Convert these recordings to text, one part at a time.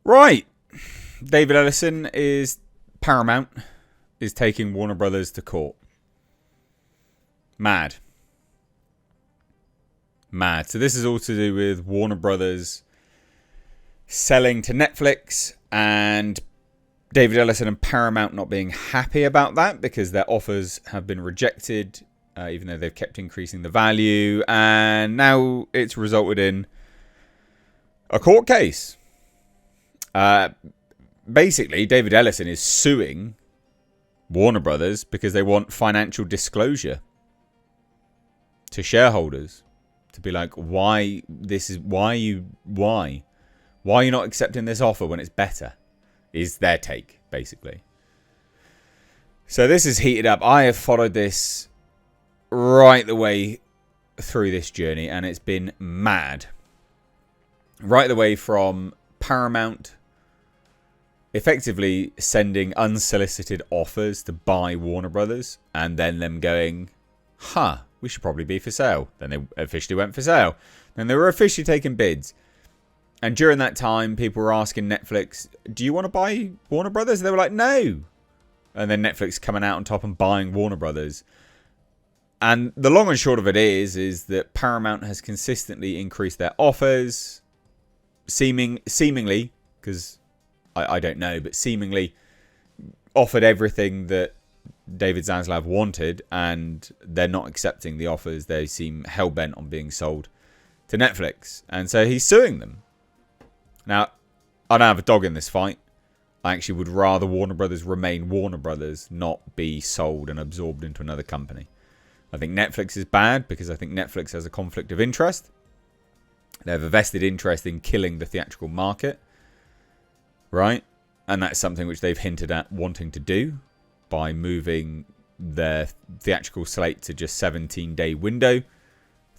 Right. David Ellison Paramount is taking Warner Brothers to court. Mad. So this is all to do with Warner Brothers selling to Netflix and David Ellison and Paramount not being happy about that because their offers have been rejected, even though they've kept increasing the value. And now it's resulted in a court case. Basically, David Ellison is suing Warner Brothers because they want financial disclosure to shareholders. To be like, why are you not accepting this offer when it's better? Is their take, basically. So this is heated up. I have followed this right the way through this journey, and it's been mad. Right the way from Paramount effectively sending unsolicited offers to buy Warner Brothers, and then them going, we should probably be for sale. Then they officially went for sale. Then they were officially taking bids. And during that time, people were asking Netflix, do you want to buy Warner Brothers? They were like, no. And then Netflix coming out on top and buying Warner Brothers. And the long and short of it is that Paramount has consistently increased their offers, seemingly, because I don't know, but seemingly offered everything that David Zaslav wanted, and they're not accepting the offers. They seem hell-bent on being sold to Netflix. And so he's suing them. Now, I don't have a dog in this fight. I actually would rather Warner Brothers remain Warner Brothers, not be sold and absorbed into another company. I think Netflix is bad because I think Netflix has a conflict of interest. They have a vested interest in killing the theatrical market. Right? And that's something which they've hinted at wanting to do by moving their theatrical slate to just 17-day window,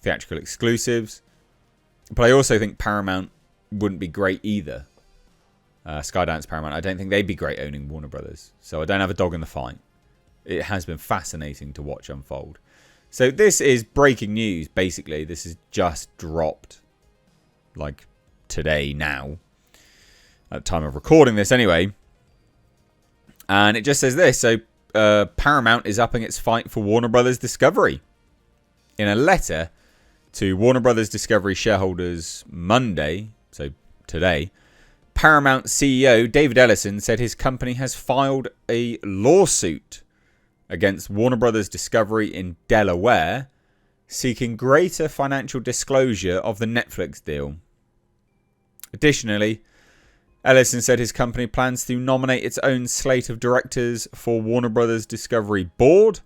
theatrical exclusives. But I also think Paramount wouldn't be great either. Skydance Paramount, I don't think they'd be great owning Warner Brothers. So I don't have a dog in the fight. It has been fascinating to watch unfold. So this is breaking news, basically. This is just dropped, like, today, now. At the time of recording this, anyway. And it just says this. So Paramount is upping its fight for Warner Brothers Discovery. In a letter to Warner Brothers Discovery shareholders Monday, so today, Paramount CEO David Ellison said his company has filed a lawsuit against Warner Brothers Discovery in Delaware, seeking greater financial disclosure of the Netflix deal. Additionally, Ellison said his company plans to nominate its own slate of directors for Warner Brothers Discovery board,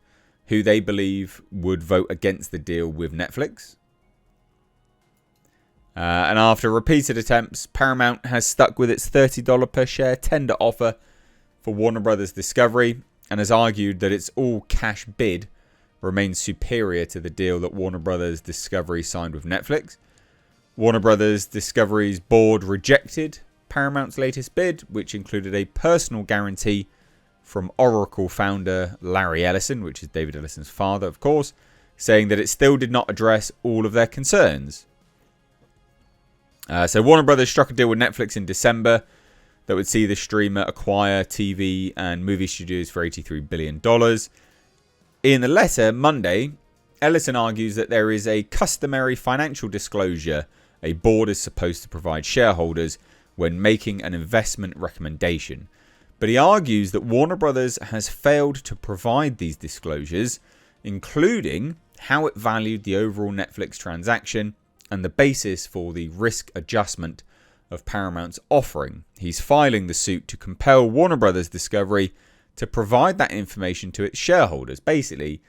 who they believe would vote against the deal with Netflix. And after repeated attempts, Paramount has stuck with its $30 per share tender offer for Warner Brothers Discovery and has argued that its all-cash bid remains superior to the deal that Warner Brothers Discovery signed with Netflix. Warner Brothers Discovery's board rejected Paramount's latest bid, which included a personal guarantee from Oracle founder Larry Ellison, which is David Ellison's father, of course, saying that it still did not address all of their concerns. So Warner Brothers struck a deal with Netflix in December that would see the streamer acquire TV and movie studios for $83 billion. In the letter, Monday, Ellison argues that there is a customary financial disclosure a board is supposed to provide shareholders when making an investment recommendation. But he argues that Warner Brothers has failed to provide these disclosures, including how it valued the overall Netflix transaction and the basis for the risk adjustment of Paramount's offering. He's filing the suit to compel Warner Brothers Discovery to provide that information to its shareholders, basically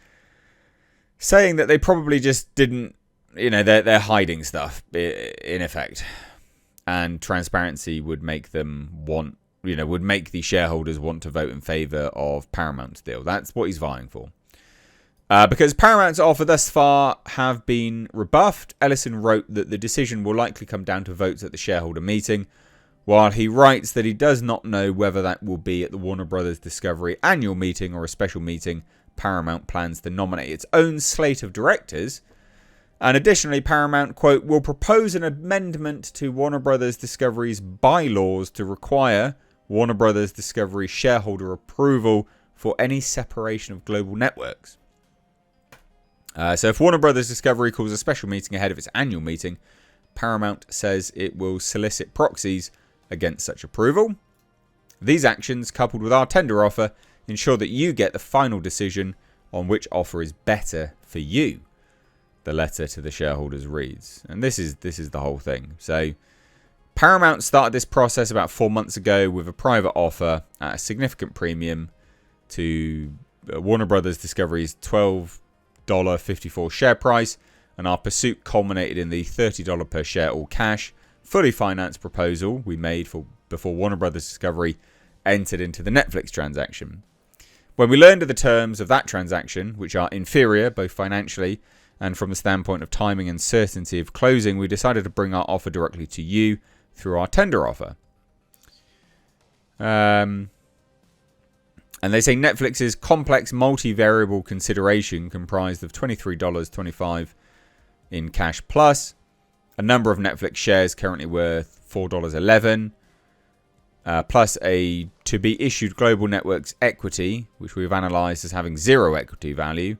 saying that they probably just didn't, they're hiding stuff, in effect. And transparency would make them would make the shareholders want to vote in favour of Paramount's deal. That's what he's vying for. Because Paramount's offer thus far have been rebuffed, Ellison wrote that the decision will likely come down to votes at the shareholder meeting, while he writes that he does not know whether that will be at the Warner Brothers Discovery annual meeting or a special meeting. Paramount plans to nominate its own slate of directors, And additionally, Paramount, quote, will propose an amendment to Warner Brothers Discovery's bylaws to require Warner Brothers Discovery shareholder approval for any separation of global networks. So if Warner Brothers Discovery calls a special meeting ahead of its annual meeting, Paramount says it will solicit proxies against such approval. These actions, coupled with our tender offer, ensure that you get the final decision on which offer is better for you, the letter to the shareholders reads. And this is the whole thing. So Paramount started this process about 4 months ago with a private offer at a significant premium to Warner Brothers Discovery's $12.54 share price, and our pursuit culminated in the $30 per share all cash, fully financed proposal we made before Warner Brothers Discovery entered into the Netflix transaction. When we learned of the terms of that transaction, which are inferior both financially and from the standpoint of timing and certainty of closing, we decided to bring our offer directly to you through our tender offer. And they say Netflix's complex multi-variable consideration comprised of $23.25 in cash plus a number of Netflix shares currently worth $4.11, plus a to-be-issued Global Networks equity, which we've analysed as having zero equity value,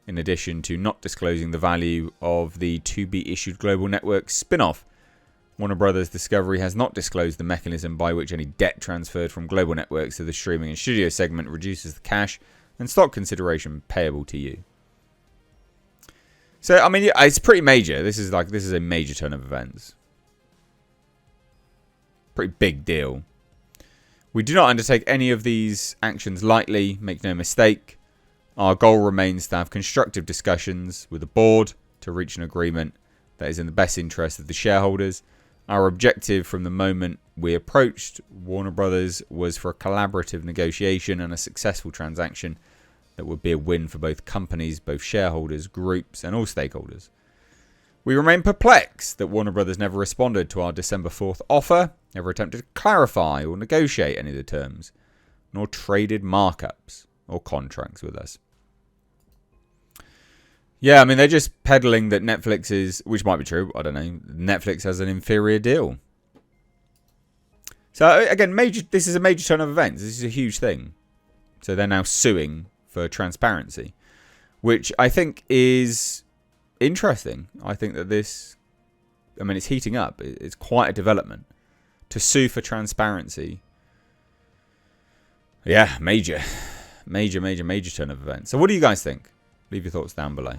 in addition to not disclosing the value of the to-be-issued Global Networks spin-off. Warner Brothers Discovery has not disclosed the mechanism by which any debt transferred from Global Networks to the streaming and studio segment reduces the cash and stock consideration payable to you. So, I mean, it's pretty major. This is a major turn of events. Pretty big deal. We do not undertake any of these actions lightly, make no mistake. Our goal remains to have constructive discussions with the board to reach an agreement that is in the best interest of the shareholders. Our objective from the moment we approached Warner Brothers was for a collaborative negotiation and a successful transaction that would be a win for both companies, both shareholders, groups, and all stakeholders. We remain perplexed that Warner Brothers never responded to our December 4th offer, never attempted to clarify or negotiate any of the terms, nor traded markups or contracts with us. Yeah, I mean, they're just peddling that Netflix is, which might be true, I don't know, Netflix has an inferior deal. So, again, this is a major turn of events. This is a huge thing. So they're now suing for transparency, which I think is interesting. I think that it's heating up. It's quite a development. To sue for transparency. Yeah, major turn of events. So what do you guys think? Leave your thoughts down below.